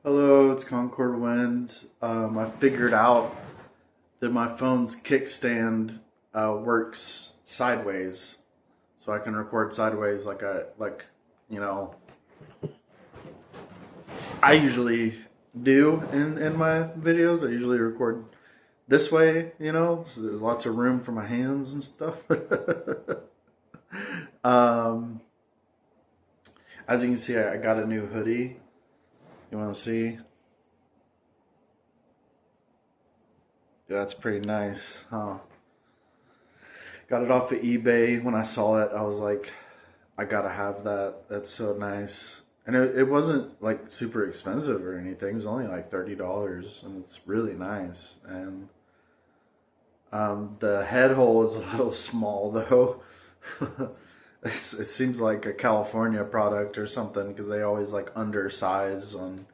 Hello, it's Concord Wind. I figured out that my phone's kickstand works sideways, so I can record sideways you know I usually do in my videos. I usually record this way, so there's lots of room for my hands and stuff. um, as you can see, I got a new hoodie. You want to see? Yeah, that's pretty nice, huh? Got it off of eBay. When I saw it, I was like, I gotta have that. That's so nice. And it wasn't like super expensive or anything. It was only like $30, and it's really nice. And the head hole is a little small though. It seems like a California product or something because they always like undersize on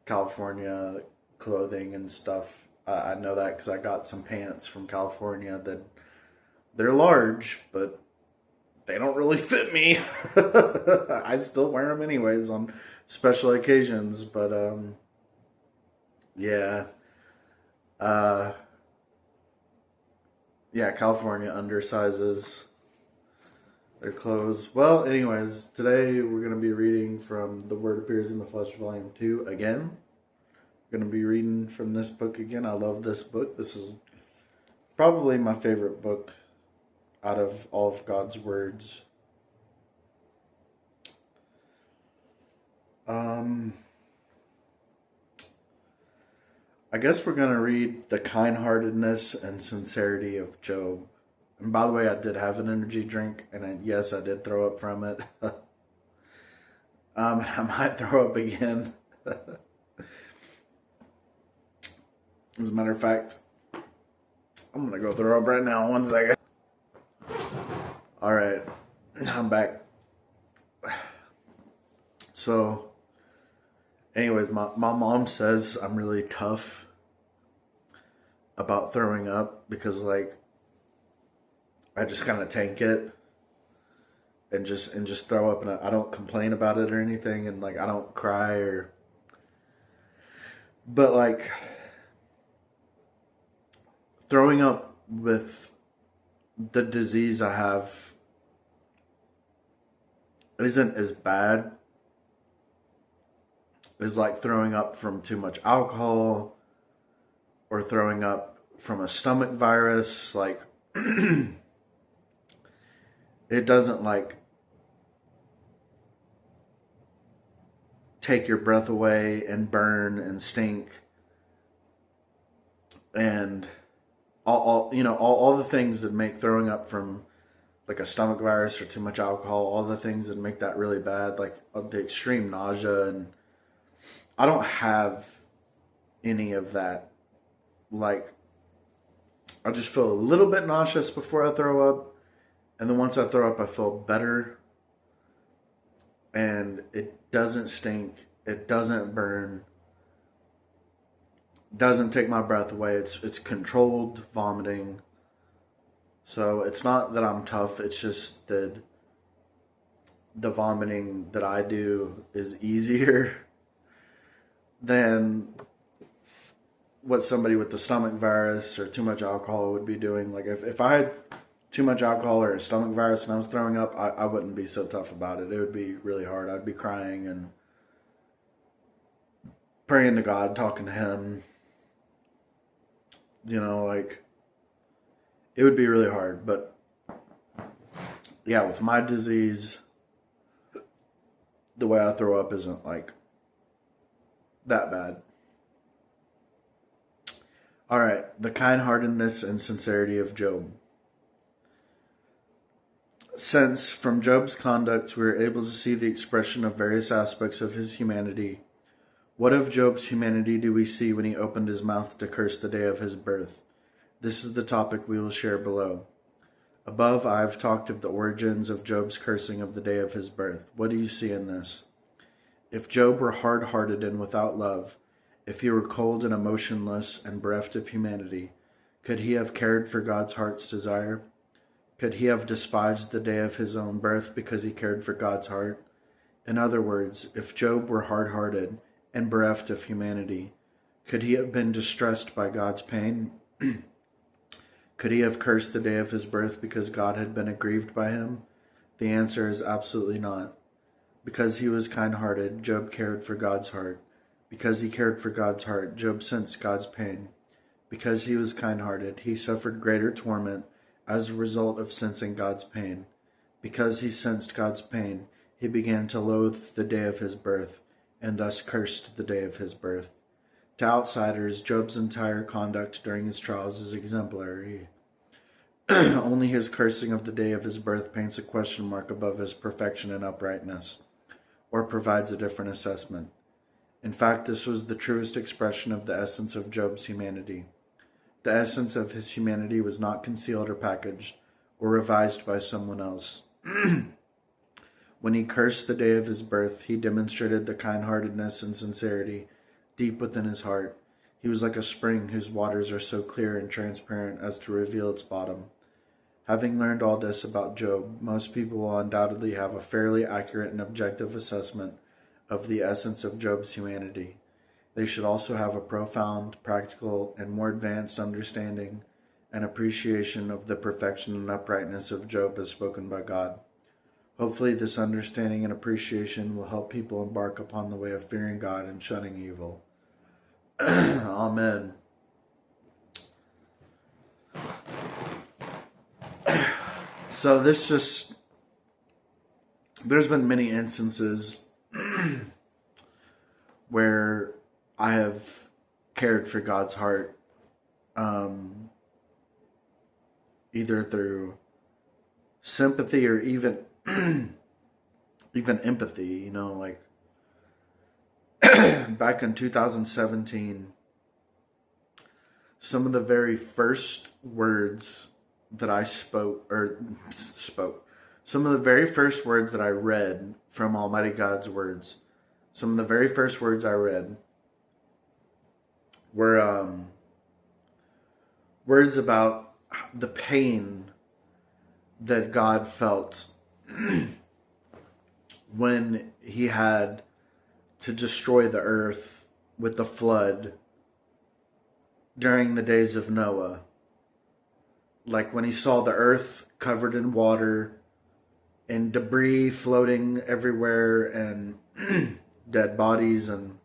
California clothing and stuff. I know that because I got some pants from California that they're large, but they don't really fit me. I still wear them anyways on special occasions, but yeah. Uh, yeah, California undersizes their clothes. Well, anyways, today we're going to be reading from The Word Appears in the Flesh, Volume 2 again. We're going to be reading from this book again. I love this book. This is probably my favorite book out of all of God's words. I guess we're going to read the kind-heartedness and sincerity of Job. And by the way, I did have an energy drink, and yes, I did throw up from it. I might throw up again. As a matter of fact, I'm going to go throw up right now. 1 second. All right, I'm back. So, anyways, my mom says I'm really tough about throwing up because, like, I just kind of tank it and just throw up, and I don't complain about it or anything, and like I don't cry but like throwing up with the disease I have isn't as bad as like throwing up from too much alcohol or throwing up from a stomach virus. Like it doesn't like take your breath away and burn and stink and all the things that make throwing up from like a stomach virus or too much alcohol, all the things that make that really bad, like the extreme nausea. And I don't have any of that. Like I just feel a little bit nauseous before I throw up, and then once I throw up I feel better, and it doesn't stink, it doesn't burn, doesn't take my breath away. It's controlled vomiting. So it's not that I'm tough, it's just that the vomiting that I do is easier than what somebody with the stomach virus or too much alcohol would be doing. Like if I had too much alcohol or a stomach virus and I was throwing up, I wouldn't be so tough about it. It would be really hard. I'd be crying and praying to God, talking to Him. Like it would be really hard. But yeah, with my disease, the way I throw up isn't like that bad. All right, the kind-heartedness and sincerity of Job. Since from Job's conduct we are able to see the expression of various aspects of his humanity, what of Job's humanity do we see when he opened his mouth to curse the day of his birth? This is the topic we will share below. Above, I have talked of the origins of Job's cursing of the day of his birth. What do you see in this? If Job were hard-hearted and without love, if he were cold and emotionless and bereft of humanity, could he have cared for God's heart's desire? Could he have despised the day of his own birth because he cared for God's heart? In other words, if Job were hard-hearted and bereft of humanity. Could he have been distressed by God's pain? Could he have cursed the day of his birth because God had been aggrieved by him? The answer is absolutely not. Because he was kind-hearted, Job cared for God's heart. Because he cared for God's heart, Job sensed God's pain. Because he was kind-hearted, he suffered greater torment as a result of sensing God's pain. Because he sensed God's pain, he began to loathe the day of his birth, and thus cursed the day of his birth. To outsiders, Job's entire conduct during his trials is exemplary. Only his cursing of the day of his birth paints a question mark above his perfection and uprightness, or provides a different assessment. In fact, this was the truest expression of the essence of Job's humanity. The essence of his humanity was not concealed or packaged, or revised by someone else. When he cursed the day of his birth, he demonstrated the kind-heartedness and sincerity deep within his heart. He was like a spring whose waters are so clear and transparent as to reveal its bottom. Having learned all this about Job, most people will undoubtedly have a fairly accurate and objective assessment of the essence of Job's humanity. They should also have a profound, practical, and more advanced understanding and appreciation of the perfection and uprightness of Job as spoken by God. Hopefully, this understanding and appreciation will help people embark upon the way of fearing God and shunning evil. Amen. So there's been many instances where I have cared for God's heart, either through sympathy or even empathy, like back in 2017, some of the very first words that I spoke, some of the very first words that I read from Almighty God's words, some of the very first words I read were words about the pain that God felt when he had to destroy the earth with the flood during the days of Noah. Like when he saw the earth covered in water and debris floating everywhere and dead bodies, and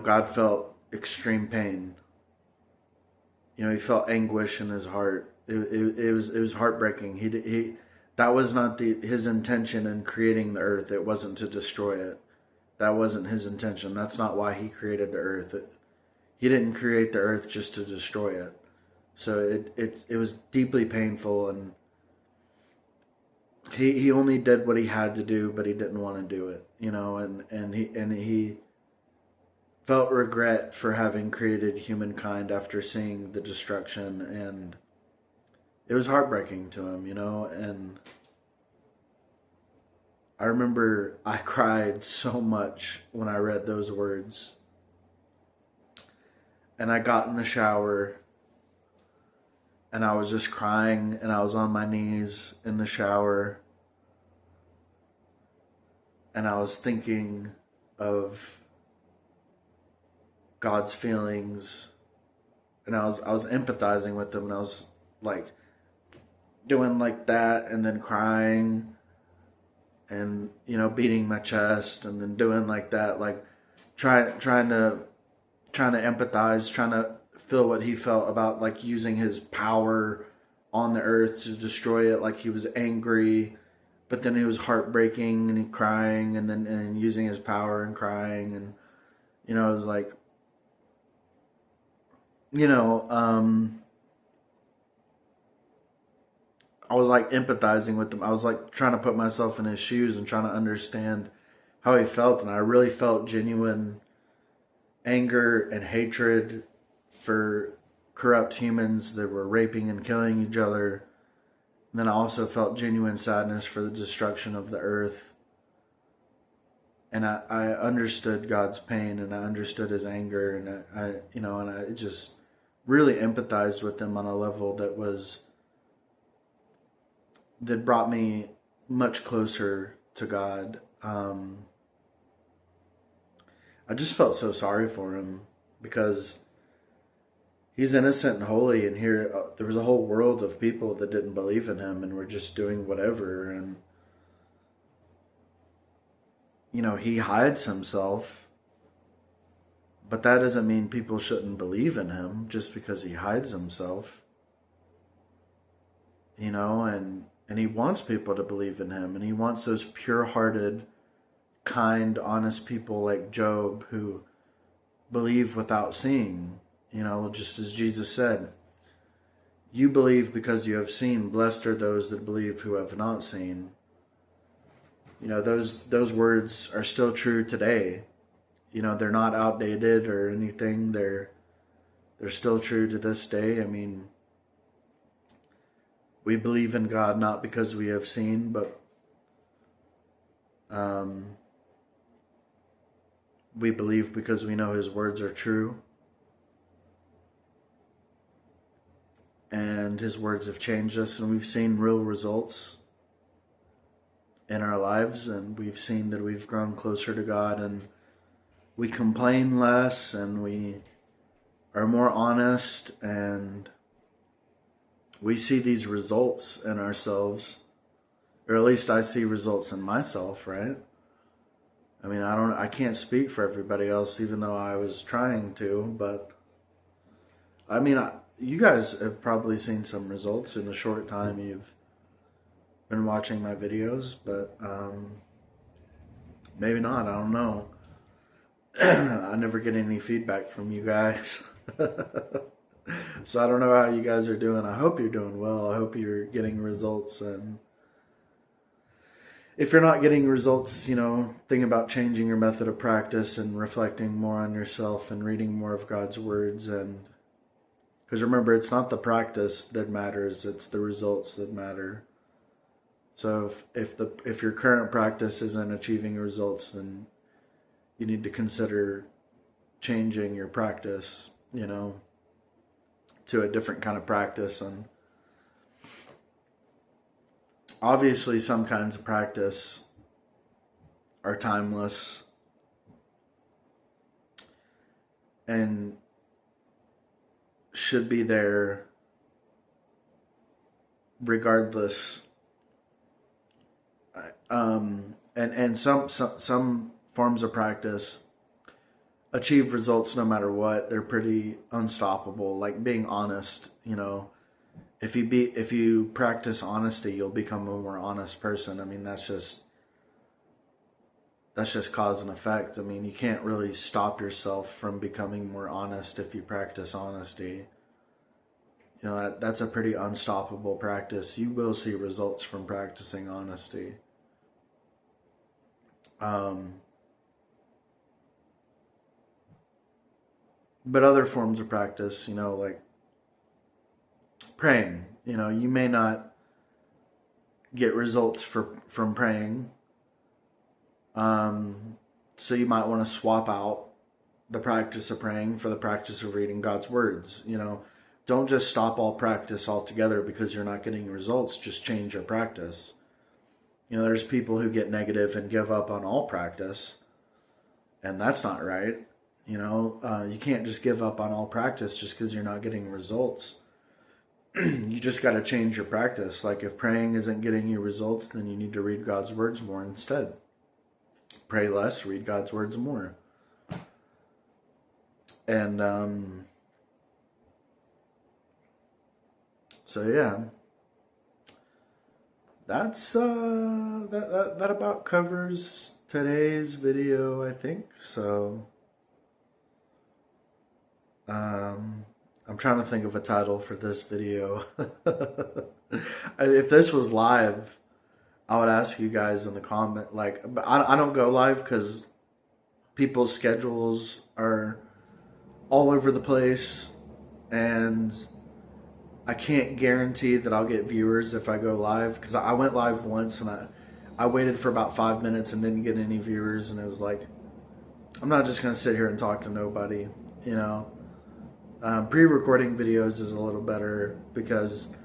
God felt extreme pain. He felt anguish in his heart. It was heartbreaking. He that was not his intention in creating the earth. It wasn't to destroy it. That wasn't his intention. That's not why he created the earth. He didn't create the earth just to destroy it. So it was deeply painful, and he only did what he had to do, but he didn't want to do it. And he felt regret for having created humankind after seeing the destruction, and it was heartbreaking to him, and I remember I cried so much when I read those words. And I got in the shower and I was just crying, and I was on my knees in the shower, and I was thinking of God's feelings, and I was empathizing with them, and I was like doing like that, and then crying, and beating my chest, and then doing like that, like trying to empathize, trying to feel what he felt about like using his power on the earth to destroy it. Like he was angry, but then he was heartbreaking and he crying, and using his power and crying, and it was like I was like empathizing with him. I was like trying to put myself in his shoes and trying to understand how he felt, and I really felt genuine anger and hatred for corrupt humans that were raping and killing each other. And then I also felt genuine sadness for the destruction of the earth. And I understood God's pain, and I understood his anger, and I just really empathized with him on a level that brought me much closer to God. I just felt so sorry for him because he's innocent and holy, and here there was a whole world of people that didn't believe in him and were just doing whatever. And he hides himself, but that doesn't mean people shouldn't believe in him just because he hides himself. And he wants people to believe in him, and he wants those pure-hearted, kind, honest people like Job who believe without seeing. Just as Jesus said, you believe because you have seen. Blessed are those that believe who have not seen. Those words are still true today. They're not outdated or anything. They're still true to this day. I mean, we believe in God not because we have seen, but we believe because we know his words are true. And his words have changed us, and we've seen real results in our lives, and we've seen that we've grown closer to God, and we complain less, and we are more honest, and we see these results in ourselves, or at least I see results in myself, right? I mean, I can't speak for everybody else, even though I was trying to, but I mean, you guys have probably seen some results in the short time you've been watching my videos, but maybe not, I don't know. I never get any feedback from you guys. So I don't know how you guys are doing. I hope you're doing well. I hope you're getting results. And if you're not getting results, think about changing your method of practice and reflecting more on yourself and reading more of God's words. And because remember, it's not the practice that matters, it's the results that matter. So if your current practice isn't achieving results, then you need to consider changing your practice, to a different kind of practice. And obviously some kinds of practice are timeless and should be there regardless. And some forms of practice achieve results no matter what. They're pretty unstoppable. Like being honest, if you practice honesty, you'll become a more honest person. I mean, that's just cause and effect. I mean, you can't really stop yourself from becoming more honest if you practice honesty. That's a pretty unstoppable practice. You will see results from practicing honesty. But other forms of practice, like praying, you may not get results from praying. So you might want to swap out the practice of praying for the practice of reading God's words. Don't just stop all practice altogether because you're not getting results. Just change your practice. There's people who get negative and give up on all practice, and that's not right. You can't just give up on all practice just because you're not getting results. You just got to change your practice. Like if praying isn't getting you results, then you need to read God's words more instead. Pray less, read God's words more. And so yeah, that's that about covers today's video, I think. So I'm trying to think of a title for this video. If this was live, I would ask you guys in the comment, but I don't go live because people's schedules are all over the place, and I can't guarantee that I'll get viewers if I go live, because I went live once and I waited for about 5 minutes and didn't get any viewers, and it was like, I'm not just going to sit here and talk to nobody, Pre-recording videos is a little better because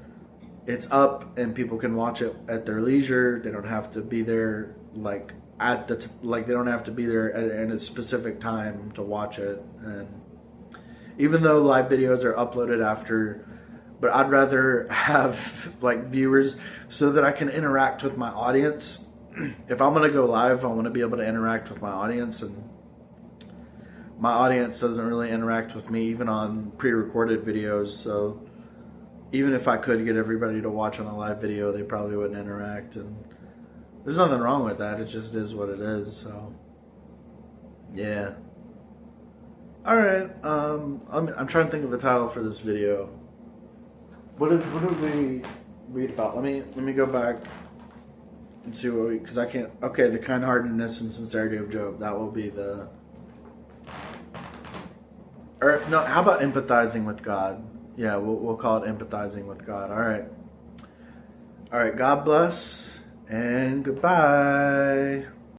it's up and people can watch it at their leisure. They don't have to be there like at the like they don't have to be there at a specific time to watch it. And even though live videos are uploaded after, but I'd rather have like viewers so that I can interact with my audience. If I'm gonna go live, I want to be able to interact with my audience, and my audience doesn't really interact with me even on pre-recorded videos. So even if I could get everybody to watch on a live video, they probably wouldn't interact, and there's nothing wrong with that. It just is what it is. So yeah. All right. I'm trying to think of a title for this video. What did we read about? Let me go back and see what we, because I can't. Okay, the kind-heartedness and sincerity of Job. That will be the. Or no, how about empathizing with God? Yeah, we'll call it empathizing with God. All right. All right. God bless and goodbye.